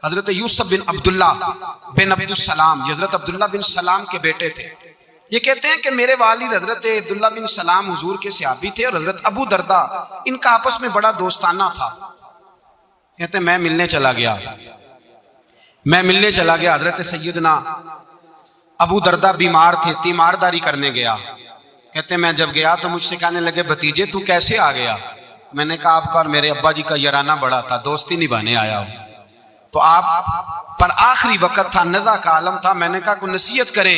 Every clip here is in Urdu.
حضرت یوسف بن عبداللہ بن عبدالسلام، یہ حضرت عبداللہ بن سلام کے بیٹے تھے۔ یہ کہتے ہیں کہ میرے والد حضرت عبداللہ بن سلام حضور کے صحابی تھے، اور حضرت ابو دردہ ان کا آپس میں بڑا دوستانہ تھا۔ کہتے ہیں میں ملنے چلا گیا، حضرت سیدنا ابو دردہ بیمار تھے، تیمارداری کرنے گیا۔ کہتے ہیں میں جب گیا تو مجھ سے کہنے لگے بھتیجے تو کیسے آ گیا؟ میں نے کہا آپ کا اور میرے ابا جی کا یارانہ بڑا تھا، دوستی نبھانے آیا ہوں، تو آپ پر آخری وقت تھا، نزع کا عالم تھا، میں نے کہا کوئی نصیحت کرے۔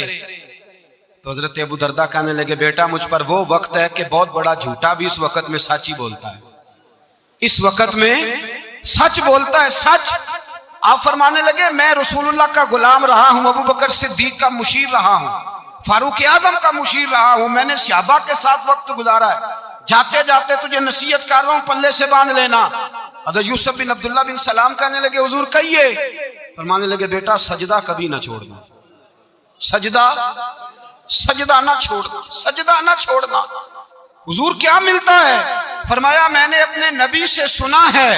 تو حضرت ابو دردہ کہنے لگے بیٹا مجھ پر وہ وقت ہے کہ بہت بڑا جھوٹا بھی اس وقت میں سچ ہی بولتا ہے، اس وقت میں سچ بولتا ہے، سچ۔ آپ فرمانے لگے میں رسول اللہ کا غلام رہا ہوں، ابو بکر صدیق کا مشیر رہا ہوں، فاروق اعظم کا مشیر رہا ہوں، میں نے صحابہ کے ساتھ وقت گزارا ہے، جاتے جاتے تجھے نصیحت کر رہا ہوں، پلے سے باندھ لینا۔ حضرت یوسف بن عبداللہ بن سلام کہنے لگے حضور کہیے۔ فرمانے لگے بیٹا سجدہ کبھی نہ چھوڑنا، سجدہ نہ چھوڑنا۔ حضور کیا ملتا ہے؟ فرمایا میں نے اپنے نبی سے سنا ہے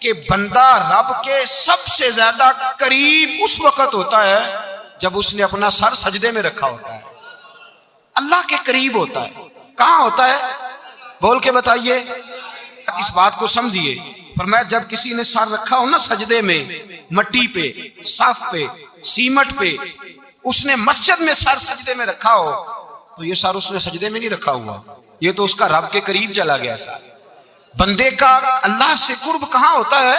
کہ بندہ رب کے سب سے زیادہ قریب اس وقت ہوتا ہے جب اس نے اپنا سر سجدے میں رکھا ہوتا ہے، اللہ کے قریب ہوتا ہے۔ کہاں ہوتا ہے؟ بول کے بتائیے، اس بات کو سمجھیے۔ فرمایا جب کسی نے سر رکھا ہو نا سجدے میں، مٹی پہ، صاف پہ، سیمٹ پہ، اس نے مسجد میں سر سجدے میں رکھا ہو تو یہ سر اس نے سجدے میں نہیں رکھا ہوا، یہ تو اس کا رب کے قریب چلا گیا سر۔ بندے کا اللہ سے قرب کہاں ہوتا ہے؟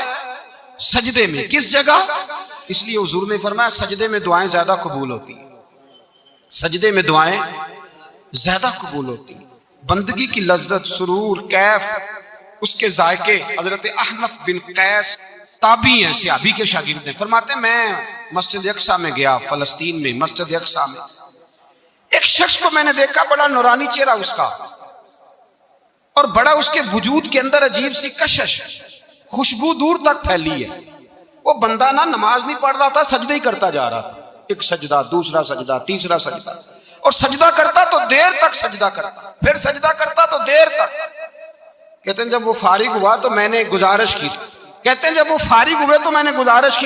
سجدے میں۔ کس جگہ؟ اس لیے حضور نے فرمایا سجدے میں دعائیں زیادہ قبول ہوتی ہیں، سجدے میں دعائیں زیادہ قبول ہوتی ہیں۔ بندگی کی لذت، سرور، کیف، اس کے ذائقے۔ حضرت احنف بن قیس تابعی ہیں، صحابی کے شاگرد ہیں، فرماتے ہیں میں مسجد اقصی میں گیا، فلسطین میں مسجد اقصی میں، ایک شخص کو میں نے دیکھا، بڑا نورانی چہرہ اس کا، اور بڑا اس کے وجود کے اندر عجیب سی کشش، خوشبو دور تک پھیلی ہے۔ وہ بندہ نہ نماز نہیں پڑھ رہا تھا، سجدے ہی کرتا جا رہا تھا، ایک سجدہ، دوسرا سجدہ، تیسرا سجدہ، اور سجدہ کرتا تو دیر تک سجدہ کرتا، پھر سجدہ کرتا تو دیر تک۔ کہتے ہیں جب وہ فارغ ہوا تو میں نے گزارش کی،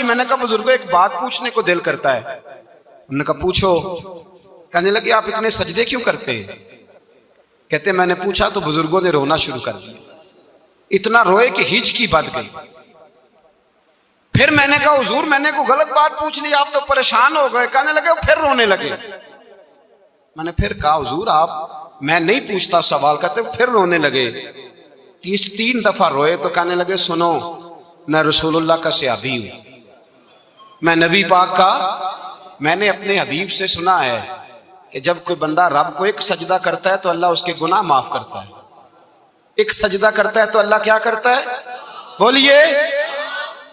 میں نے کہا بزرگوں ایک بات پوچھنے کو دل کرتا ہے۔ انہوں نے کہا پوچھو۔ کہنے لگے آپ اتنے سجدے کیوں کرتے ہیں؟ کہتے ہیں میں نے پوچھا تو بزرگوں نے رونا شروع کر دیا، اتنا روئے کہ ہچکی بد گئی۔ پھر میں نے کہا حضور میں نے کوئی غلط بات پوچھ لی، آپ تو پریشان ہو گئے۔ کہنے لگے پھر رونے لگے۔ میں نے پھر کہا حضور آپ، میں نہیں پوچھتا سوال، کرتے پھر رونے لگے۔ 3 دفعہ روئے تو کہنے لگے سنو میں رسول اللہ کا صحابی ہوں، میں نبی پاک کا، میں نے اپنے حبیب سے سنا ہے کہ جب کوئی بندہ رب کو ایک سجدہ کرتا ہے تو اللہ اس کے گناہ معاف کرتا ہے، ایک سجدہ کرتا ہے تو اللہ کیا کرتا ہے؟ بولیے،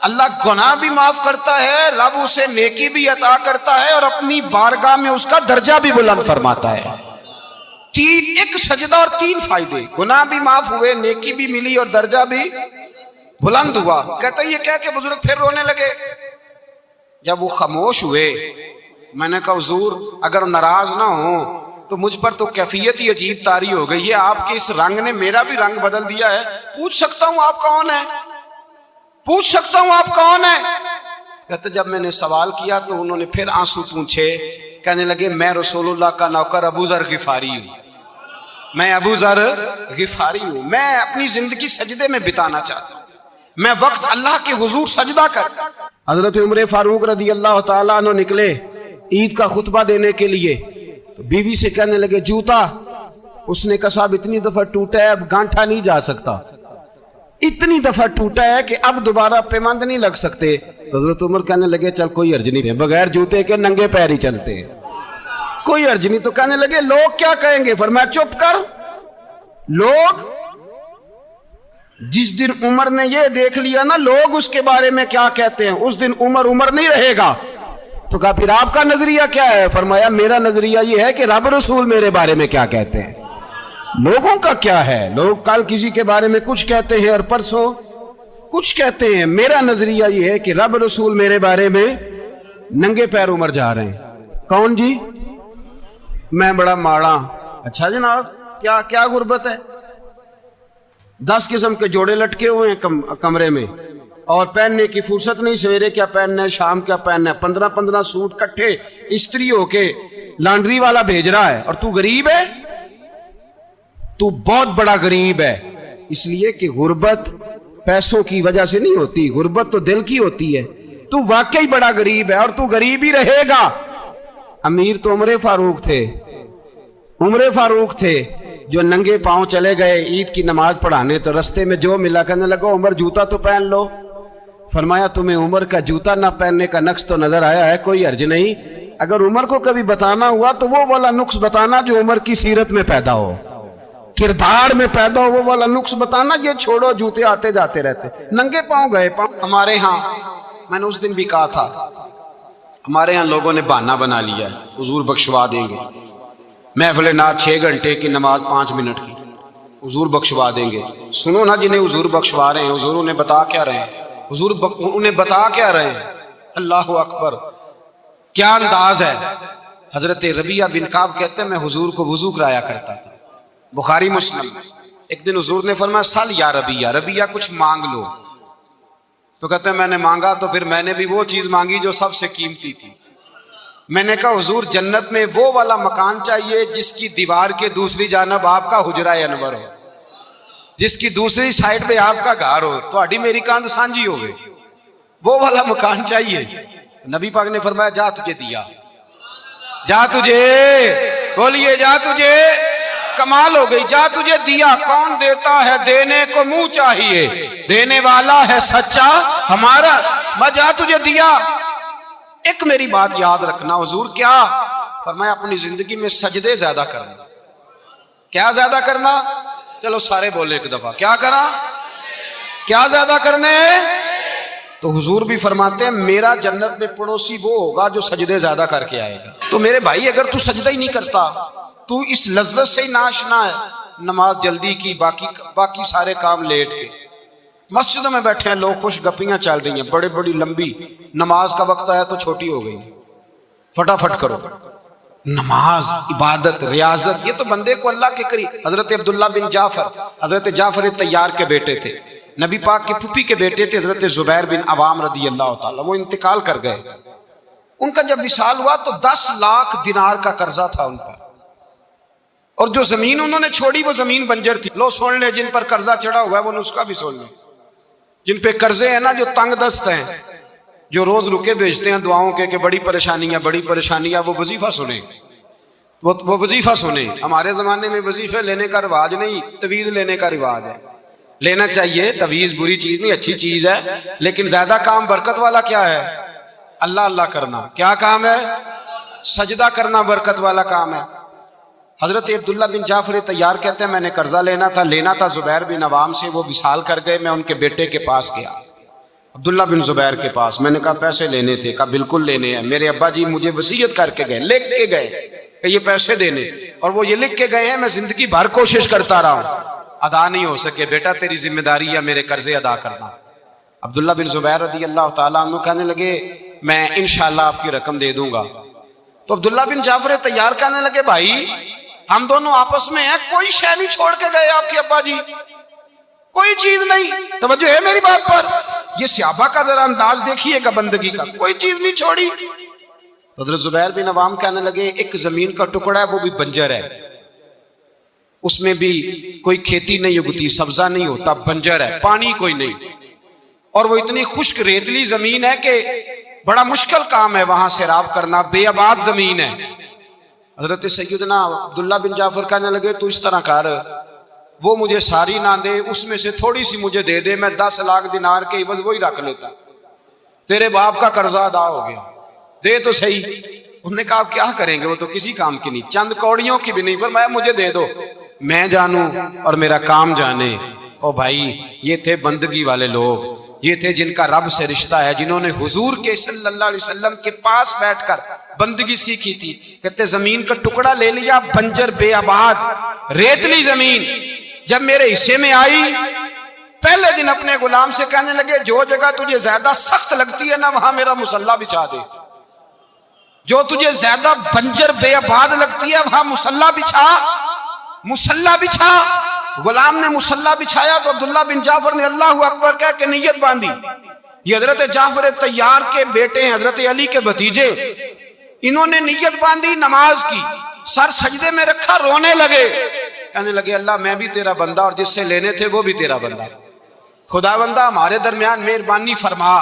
اللہ گناہ بھی معاف کرتا ہے، رب اسے نیکی بھی عطا کرتا ہے، اور اپنی بارگاہ میں اس کا درجہ بھی بلند فرماتا ہے۔ ایک سجدہ اور 3 فائدے، گناہ بھی معاف ہوئے، نیکی بھی ملی، اور درجہ بھی بلند ہوا۔ کہتا یہ کہہ کہ بزرگ پھر رونے لگے۔ جب وہ خاموش ہوئے میں نے کہا حضور اگر ناراض نہ ہوں تو مجھ پر تو کیفیت ہی عجیب طاری ہو گئی ہے، آپ کے اس رنگ نے میرا بھی رنگ بدل دیا ہے، پوچھ سکتا ہوں آپ کون ہیں؟ پوچھ سکتا ہوں آپ کون ہیں؟ کہتے جب میں نے سوال کیا تو انہوں نے پھر آنسو پونچھے، کہنے لگے میں رسول اللہ کا نوکر ابو ذر غفاری ہوں، میں ابو ذر غفاری ہوں، میں اپنی زندگی سجدے میں بتانا چاہتا ہوں، میں وقت اللہ کے حضور سجدہ کر۔ حضرت عمر فاروق رضی اللہ تعالیٰ عنہ نکلے عید کا خطبہ دینے کے لیے، تو بیوی سے کہنے لگے جوتا، اس نے کہا صاحب اتنی دفعہ ٹوٹا ہے اب گانٹھا نہیں جا سکتا، اتنی دفعہ ٹوٹا ہے کہ اب دوبارہ پیمند نہیں لگ سکتے۔ تو حضرت عمر کہنے لگے چل کوئی حرج نہیں ہے، بغیر جوتے کے ننگے پیر ہی چلتے ہیں، کوئی حرج نہیں۔ تو کہنے لگے لوگ کیا کہیں گے؟ فرمایا چپ کر، لوگ جس دن عمر نے یہ دیکھ لیا نا لوگ اس کے بارے میں کیا کہتے ہیں، اس دن عمر نہیں رہے گا۔ تو کہا پھر آپ کا نظریہ کیا ہے؟ فرمایا میرا نظریہ یہ ہے کہ رب رسول میرے بارے میں کیا کہتے ہیں، لوگوں کا کیا ہے؟ لوگ کل کسی کے بارے میں کچھ کہتے ہیں اور پرسوں کچھ کہتے ہیں، میرا نظریہ یہ ہے کہ رب رسول میرے بارے میں ننگے پیر عمر جا رہے ہیں۔ کون جی؟ میں بڑا ماڑا۔ اچھا جناب کیا غربت ہے؟ 10 قسم کے جوڑے لٹکے ہوئے ہیں کمرے میں، اور پہننے کی فرصت نہیں، سویرے کیا پہننا ہے، شام کیا پہننا ہے، 15 سوٹ کٹھے استری ہو کے لانڈری والا بھیج رہا ہے، اور تو غریب ہے، تو بہت بڑا غریب ہے۔ اس لیے کہ غربت پیسوں کی وجہ سے نہیں ہوتی، غربت تو دل کی ہوتی ہے۔ تو واقعی بڑا غریب ہے اور تو غریب ہی رہے گا۔ امیر تو عمر فاروق تھے، عمر فاروق تھے جو ننگے پاؤں چلے گئے عید کی نماز پڑھانے، تو رستے میں جو ملا کہنے لگا عمر جوتا تو پہن لو۔ فرمایا تمہیں عمر کا جوتا نہ پہننے کا نقص تو نظر آیا ہے، کوئی حرج نہیں، اگر عمر کو کبھی بتانا ہوا تو وہ والا نقص بتانا جو عمر کی سیرت میں پیدا ہو، کردار میں پیدا ہو، وہ والا نقص بتانا، یہ چھوڑو جوتے آتے جاتے رہتے۔ ننگے پاؤں گئے۔ ہمارے ہاں میں نے اس دن بھی کہا تھا، ہمارے ہاں لوگوں نے بہانہ بنا لیا ہے حضور بخشوا دیں گے، محفل نعت 6 گھنٹے کی، نماز 5 منٹ کی، حضور بخشوا دیں گے۔ سنو نا، جنہیں حضور بخشوا رہے ہیں حضور انہیں بتا کیا رہے ہیں، حضور انہیں بتا کیا رہے ہیں؟ اللہ اکبر، کیا انداز ہے۔ حضرت ربیعہ بن کعب کہتے ہیں میں حضور کو وضو کرایا کرتا تھا، بخاری مسلم۔ ایک دن حضور نے فرمایا سل یا ربیعہ، ربیعہ کچھ مانگ لو۔ تو کہتے ہیں میں نے مانگا تو پھر میں نے بھی وہ چیز مانگی جو سب سے قیمتی تھی۔ میں نے کہا حضور جنت میں وہ والا مکان چاہیے جس کی دیوار کے دوسری جانب آپ کا حجرہ انور ہو، جس کی دوسری سائڈ پہ آپ کا گھر ہو، تو اڈی میری کاند سانجی ہو گئی، وہ والا مکان چاہیے۔ نبی پاک نے فرمایا جا تجھے دیا، جا تجھے، بولیے جا تجھے، کمال ہو گئی، جا تجھے دیا۔ کون دیتا ہے؟ دینے کو منہ چاہیے، دینے والا ہے سچا ہمارا، میں جا تجھے دیا۔ ایک میری بات یاد رکھنا، حضور کیا فرمایا؟ اپنی زندگی میں سجدے زیادہ کرنا۔ کیا زیادہ کرنا؟ چلو سارے بولے ایک دفعہ، کیا کرا؟ کیا زیادہ کرنے؟ تو حضور بھی فرماتے ہیں میرا جنت میں پڑوسی وہ ہوگا جو سجدے زیادہ کر کے آئے گا۔ تو میرے بھائی اگر تو سجدہ ہی نہیں کرتا، تو اس لذت سے ہی ناشنا ہے، نماز جلدی کی، باقی سارے کام لیٹ کے، مسجدوں میں بیٹھے ہیں لوگ، خوش گپیاں چل رہی ہیں، بڑے بڑی لمبی، نماز کا وقت آیا تو چھوٹی ہو گئی، فٹافٹ کرو۔ نماز، عبادت، ریاضت، یہ تو بندے کو اللہ کے قریب۔ حضرت عبداللہ بن جعفر، حضرت جعفر طیار کے بیٹے تھے، نبی پاک کی پھوپھی کے بیٹے تھے حضرت زبیر بن عوام رضی اللہ تعالیٰ، وہ انتقال کر گئے۔ ان کا جب وصال ہوا تو 10 لاکھ دینار کا قرضہ تھا ان پر، اور جو زمین انہوں نے چھوڑی وہ زمین بنجر تھی۔ لو سن لے، جن پر قرضہ چڑھا ہوا ہے وہ نسخہ بھی سن لے، جن پہ قرضے ہیں نا، جو تنگ دست ہیں، جو روز رکے بھیجتے ہیں دعاؤں کے کہ بڑی پریشانیاں، وہ وظیفہ سنیں، وہ وظیفہ سنیں۔ ہمارے زمانے میں وظیفے لینے کا رواج نہیں، تویز لینے کا رواج ہے۔ لینا چاہیے، تویز بری چیز نہیں، اچھی چیز ہے، لیکن زیادہ کام برکت والا کیا ہے؟ اللہ اللہ کرنا۔ کیا کام ہے؟ سجدہ کرنا برکت والا کام ہے۔ حضرت عبداللہ بن جعفر طیار کہتے ہیں میں نے قرضہ لینا تھا زبیر بن عوام سے، وہ وصال کر گئے، میں ان کے بیٹے کے پاس گیا، عبداللہ بن زبیر کے پاس۔ میں نے کہا پیسے لینے تھے، کہا بالکل لینے ہیں، میرے ابا جی مجھے وصیت کر کے گئے، لکھ کے گئے کہ یہ پیسے دینے، اور وہ یہ لکھ کے گئے ہیں، میں زندگی بھر کوشش کرتا رہا ہوں، ادا نہیں ہو سکے، بیٹا تیری ذمہ داری ہے میرے قرضے ادا کرنا۔ عبداللہ بن زبیر رضی اللہ تعالیٰ عنہ کہنے لگے میں انشاءاللہ آپ کی رقم دے دوں گا۔ تو عبداللہ بن جعفر طیار کہنے لگے بھائی ہم دونوں آپس میں ہیں، کوئی شے نہیں چھوڑ کے گئے آپ کے ابا جی، کوئی چیز نہیں، توجہ ہے میری بات پر؟ یہ صحابہ کا ذرا انداز دیکھیے گا بندگی کا، کوئی چیز نہیں چھوڑی۔ حضرت زبیر بن عوام کہنے لگے ایک زمین کا ٹکڑا ہے وہ بھی بنجر ہے، اس میں بھی کوئی کھیتی نہیں اگتی، سبزہ نہیں ہوتا، بنجر ہے، پانی کوئی نہیں، اور وہ اتنی خشک ریتلی زمین ہے کہ بڑا مشکل کام ہے وہاں سیراب کرنا، بے آباد زمین ہے۔ حضرت سیدنا عبداللہ بن جعفر کہنے لگے تو اس طرح کر، وہ مجھے ساری نہ دے، اس میں سے تھوڑی سی مجھے دے دے، میں 10 لاکھ دینار کے عوض وہی رکھ لیتا، تیرے باپ کا قرضہ ادا ہو گیا، دے تو صحیح۔ انہوں نے کہا آپ کیا کریں گے، وہ تو کسی کام کی نہیں، چند کوڑیوں کی بھی نہیں، پر میں مجھے دے دو، میں جانوں اور میرا کام جانے۔ او بھائی یہ تھے بندگی والے لوگ، یہ تھے جن کا رب سے رشتہ ہے، جنہوں نے حضور کے صلی اللہ علیہ وسلم کے پاس بیٹھ کر بندگی سیکھی تھی۔ کہتے زمین کا ٹکڑا لے لیا، بنجر بے آباد ریتلی زمین، جب میرے حصے میں آئی پہلے دن اپنے غلام سے کہنے لگے جو جگہ تجھے زیادہ سخت لگتی ہے نا وہاں میرا مصلی بچھا دے، جو تجھے زیادہ بنجر بے آباد لگتی ہے وہاں مصلی بچھا، غلام نے مصلی بچھایا تو عبداللہ بن جعفر نے اللہ اکبر کہہ کے نیت باندھی. یہ حضرت جعفر طیار کے بیٹے ہیں, حضرت علی کے بھتیجے. انہوں نے نیت باندھی نماز کی, سر سجدے میں رکھا, رونے لگے, کہنے لگے اللہ میں بھی تیرا بندہ اور جس سے لینے تھے وہ بھی تیرا بندہ. خدا بندہ ہمارے درمیان مہربانی فرما,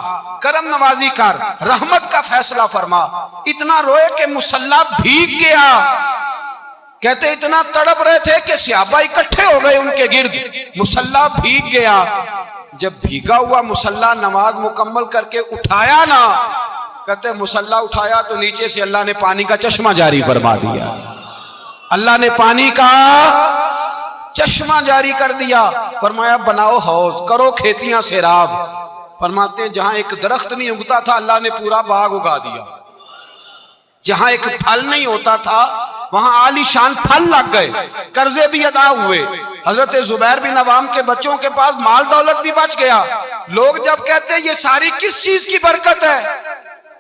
کرم نوازی کر, رحمت کا فیصلہ فرما. اتنا روئے کہ مصلی بھیگ گیا. کہتے اتنا تڑپ رہے تھے کہ صحابہ اکٹھے ہو گئے ان کے گرد, مصلی بھیگ گیا. جب بھیگا ہوا مصلی نماز مکمل کر کے اٹھایا نا, کہتے مصلی اٹھایا تو نیچے سے اللہ نے پانی کا چشمہ جاری فرما دیا. اللہ نے پانی کا چشمہ جاری کر دیا. فرمایا بناؤ حوض, کرو کھیتیاں سیراب. فرماتے جہاں ایک درخت نہیں اگتا تھا اللہ نے پورا باغ اگا دیا. جہاں ایک پھل نہیں ہوتا تھا وہاں عالی شان پھل لگ گئے, قرضے بھی ادا ہوئے. حضرت زبیر بن عوام کے بچوں کے پاس مال دولت بھی بچ گیا. لوگ جب کہتے ہیں یہ ساری کس چیز کی برکت ہے,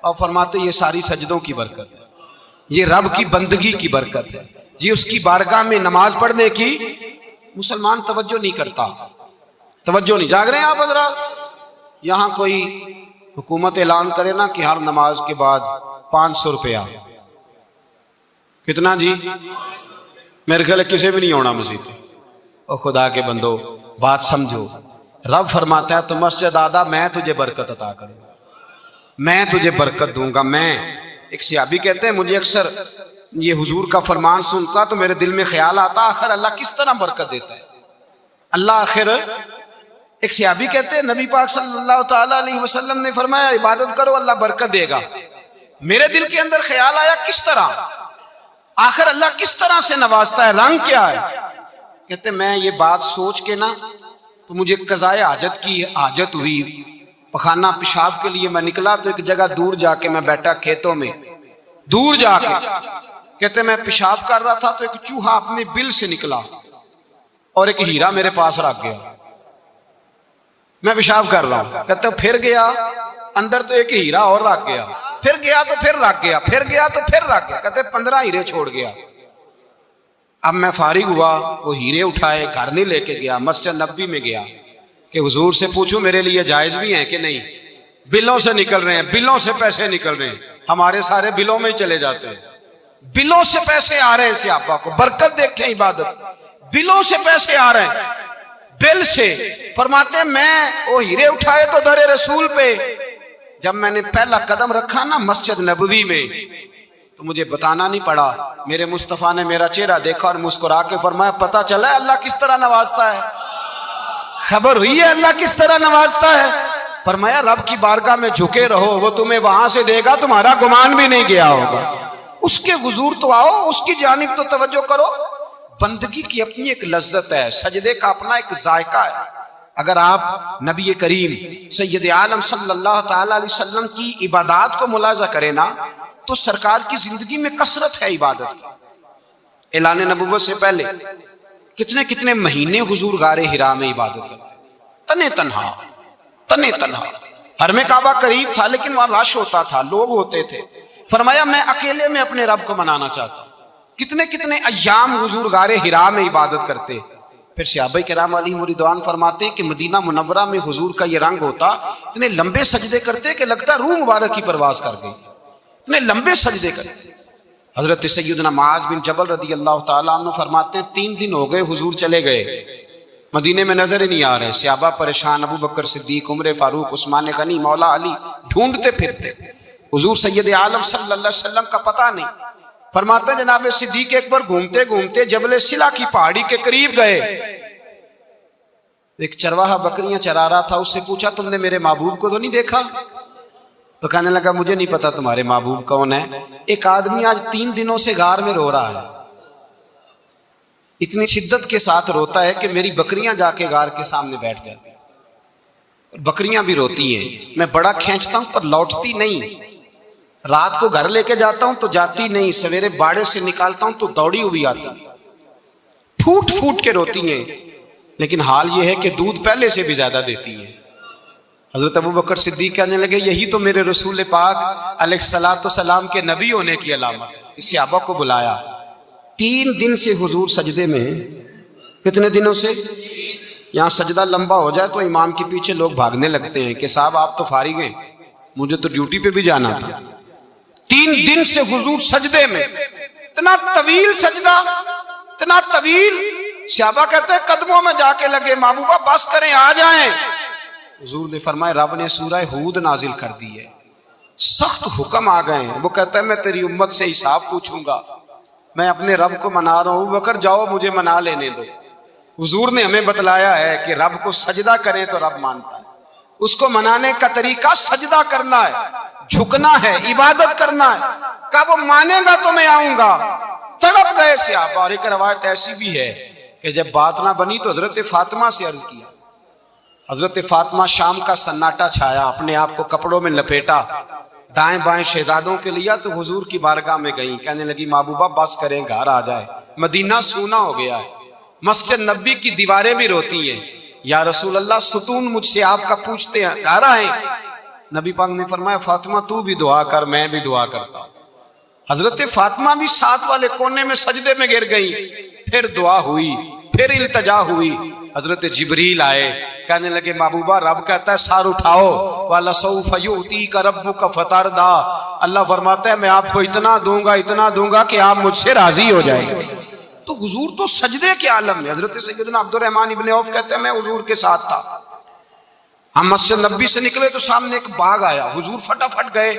اور فرماتے یہ ساری سجدوں کی برکت ہے, یہ رب کی بندگی کی برکت ہے. جی اس کی بارگاہ میں نماز پڑھنے کی مسلمان توجہ نہیں کرتا, توجہ نہیں. جاگ رہے ہیں آپ حضرات؟ یہاں کوئی حکومت اعلان کرے نا کہ ہر نماز کے بعد 500 روپیہ, کتنا جی؟ میرے خیال کسی بھی نہیں ہونا مسجد. اور خدا کے بندو بات سمجھو, رب فرماتا ہے تو مسجد آدھا میں تجھے برکت عطا کروں گا, میں تجھے برکت دوں گا. میں ایک صحابی کہتے ہیں مجھے اکثر یہ حضور کا فرمان سنتا تو میرے دل میں خیال آتا آخر اللہ کس طرح برکت دیتا ہے اللہ. آخر ایک صحابی کہتے ہیں نبی پاک صلی اللہ تعالی علیہ وسلم نے فرمایا عبادت کرو اللہ برکت دے گا. میرے دل کے اندر خیال آیا کس طرح, آخر اللہ کس طرح سے نوازتا ہے, رنگ کیا ہے؟ کہتے میں یہ بات سوچ کے نا تو مجھے قضائے حاجت کی حاجت ہوئی. پخانہ پیشاب کے لیے میں نکلا تو ایک جگہ دور جا کے میں بیٹھا کھیتوں میں, دور جا کے. کہتے میں پیشاب کر رہا تھا تو ایک چوہا اپنے بل سے نکلا اور ایک ہیرا میرے پاس رکھ گیا. میں پیشاب کر رہا ہوں, کہتے پھر گیا اندر تو ایک ہیرا اور رکھ گیا, پھر گیا تو پھر رکھ گیا, پھر گیا تو پھر رکھ گیا. کہتے 15 ہیرے چھوڑ گیا. اب میں فارغ ہوا, وہ ہیرے اٹھائے گھر نہیں لے کے گیا, مسجد نبوی میں گیا کہ حضور سے پوچھو میرے لیے جائز بھی ہیں کہ نہیں. بلوں سے نکل رہے ہیں, بلوں سے پیسے نکل رہے ہیں, ہمارے سارے بلوں میں ہی چلے جاتے ہیں. بلوں سے پیسے آ رہے ہیں صحابہ کو, برکت دیکھیں عبادت, بلوں سے پیسے آ رہے ہیں, بل سے. فرماتے ہیں میں وہ ہیرے اٹھائے تو در رسول پہ, جب میں نے پہلا قدم رکھا نا مسجد نبوی میں تو مجھے بتانا نہیں پڑا, میرے مصطفیٰ نے میرا چہرہ دیکھا اور مسکرا کے فرمایا پتہ چلا ہے اللہ کس طرح نوازتا ہے, خبر ہوئی ہے اللہ کس طرح نوازتا ہے. فرمایا رب کی بارگاہ میں جھکے رہو, وہ تمہیں وہاں سے دے گا تمہارا گمان بھی نہیں گیا ہوگا. اس کے حضور تو آؤ, اس کی جانب تو توجہ کرو. بندگی کی اپنی ایک لذت ہے, سجدے کا اپنا ایک ذائقہ ہے. اگر آپ نبی کریم سید عالم صلی اللہ تعالی علیہ وسلم کی عبادات کو ملاحظہ کریں نا تو سرکار کی زندگی میں کثرت ہے عبادت کی. اعلان نبوت سے پہلے کتنے کتنے مہینے حضور غار حرا میں عبادت کرتے, تنے تنہا. حرم کعبہ قریب تھا لیکن وہاں رش ہوتا تھا, لوگ ہوتے تھے. فرمایا میں اکیلے میں اپنے رب کو منانا چاہتا ہوں. کتنے کتنے ایام حضور غار حرا میں عبادت کرتے. پھر صحابہ کرام علیہم رضوان فرماتے ہیں کہ مدینہ منورہ میں حضور کا یہ رنگ ہوتا, اتنے لمبے سجدے کرتے کہ لگتا روح مبارک کی پرواز کر گئی, اتنے لمبے سجدے کرتے. حضرت سیدنا معاذ بن جبل رضی اللہ تعالیٰ عنہ فرماتے ہیں 3 دن ہو گئے حضور چلے گئے, مدینے میں نظر ہی نہیں آ رہے. صحابہ پریشان, ابو بکر صدیق, عمر فاروق, عثمان غنی, مولا علی ڈھونڈتے پھرتے. حضور سید عالم صلی اللہ علیہ وسلم کا پتہ نہیں. فرماتے جناب صدیق اکبر گھومتے گھومتے جبل سلا کی پہاڑی کے قریب گئے. ایک چرواہا بکریاں چرا رہا تھا, اس سے پوچھا تم نے میرے محبوب کو تو نہیں دیکھا؟ تو کہنے لگا مجھے نہیں پتا تمہارے محبوب کون ہے. ایک آدمی آج 3 دنوں سے غار میں رو رہا ہے, اتنی شدت کے ساتھ روتا ہے کہ میری بکریاں جا کے غار کے سامنے بیٹھ جاتی ہیں. بکریاں بھی روتی ہیں, میں بڑا کھینچتا ہوں پر لوٹتی نہیں. رات کو گھر لے کے جاتا ہوں تو جاتی نہیں, سویرے باڑے سے نکالتا ہوں تو دوڑی ہوئی آتی, پھوٹ پھوٹ کے روتی ہیں. لیکن حال یہ ہے کہ دودھ پہلے سے بھی زیادہ دیتی ہیں. حضرت ابو بکر صدیق کہنے لگے یہی تو میرے رسول پاک علیہ الصلوۃ والسلام کے نبی ہونے کی علامت ہے. صحابہ کو بلایا, 3 دن سے حضور سجدے میں کتنے دنوں سے؟ یہاں سجدہ لمبا ہو جائے تو امام کے پیچھے لوگ بھاگنے لگتے ہیں کہ صاحب آپ تو فارغ ہیں، مجھے تو ڈیوٹی پہ بھی جانا تھا۔ 3 دن سے حضور سجدے میں، اتنا طویل سجدہ، اتنا طویل، صحابہ کہتے ہیں قدموں میں جا کے لگے، محبوبہ بس کریں آ جائیں۔ حضور نے فرمایا رب نے سورہ ہود نازل کر دی ہے، سخت حکم آ گئے ہیں۔ وہ کہتا ہے میں تیری امت سے حساب پوچھوں گا، میں اپنے رب کو منا رہا ہوں، بکر جاؤ مجھے منا لینے دو۔ حضور نے ہمیں بتلایا ہے کہ رب کو سجدہ کریں تو رب مانتا ہے، اس کو منانے کا طریقہ سجدہ کرنا ہے، جھکنا ہے، عبادت کرنا ہے۔ کہا وہ مانے گا تو میں آؤں گا۔ تڑپ گئے صحابہ۔ اور ایک روایت ایسی بھی ہے کہ جب بات نہ بنی تو حضرت فاطمہ سے عرض کیا۔ حضرت فاطمہ شام کا سناٹا چھایا، اپنے آپ کو کپڑوں میں لپیٹا، دائیں بائیں شہزادوں کے لیا تو حضور کی بارگاہ میں گئیں، کہنے لگی محبوبہ بس کریں گھر آ جائے، مدینہ سونا ہو گیا ہے، مسجد نبی کی دیواریں بھی روتی ہیں، یا رسول اللہ ستون مجھ سے آپ کا پوچھتے ہیں، گھر آئیں۔ نبی پاک نے فرمایا فاطمہ تو بھی دعا کر، میں بھی دعا کرتا ہوں۔ حضرت فاطمہ بھی ساتھ والے کونے میں سجدے میں گر گئیں، پھر دعا ہوئی، پھر التجا ہوئی۔ حضرت جبریل آئے، کہنے لگے محبوبہ رب کہتا ہے سار اٹھاؤ، وَلَسَوْفَ يُؤْتِيكَ رَبُّكَ فَتَرْضَىٰ، اللہ فرماتا ہے میں آپ کو اتنا دوں گا کہ آپ مجھ سے راضی ہو جائیں گے۔ تو حضور تو سجدے کے عالم میں۔ حضرت سیدنا عبد الرحمن ابن عوف کہتے ہیں میں حضور کے ساتھ تھا، ہم مسجد نبی سے نکلے تو سامنے ایک باغ آیا، حضور فٹافٹ گئے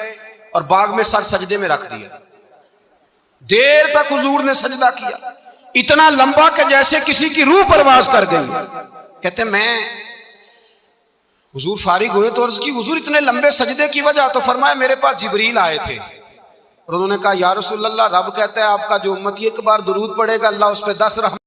اور باغ میں سر سجدے میں رکھ دیا، دیر تک حضور نے سجدہ کیا، اتنا لمبا کہ جیسے کسی کی روح پرواز کر گئی۔ کہتے میں حضور فارغ ہوئے تو عرض کی حضور اتنے لمبے سجدے کی وجہ؟ تو فرمایا میرے پاس جبریل آئے تھے اور انہوں نے کہا یا رسول اللہ رب کہتا ہے آپ کا جو امتی ایک بار درود پڑے گا اللہ اس پہ 10 رحمت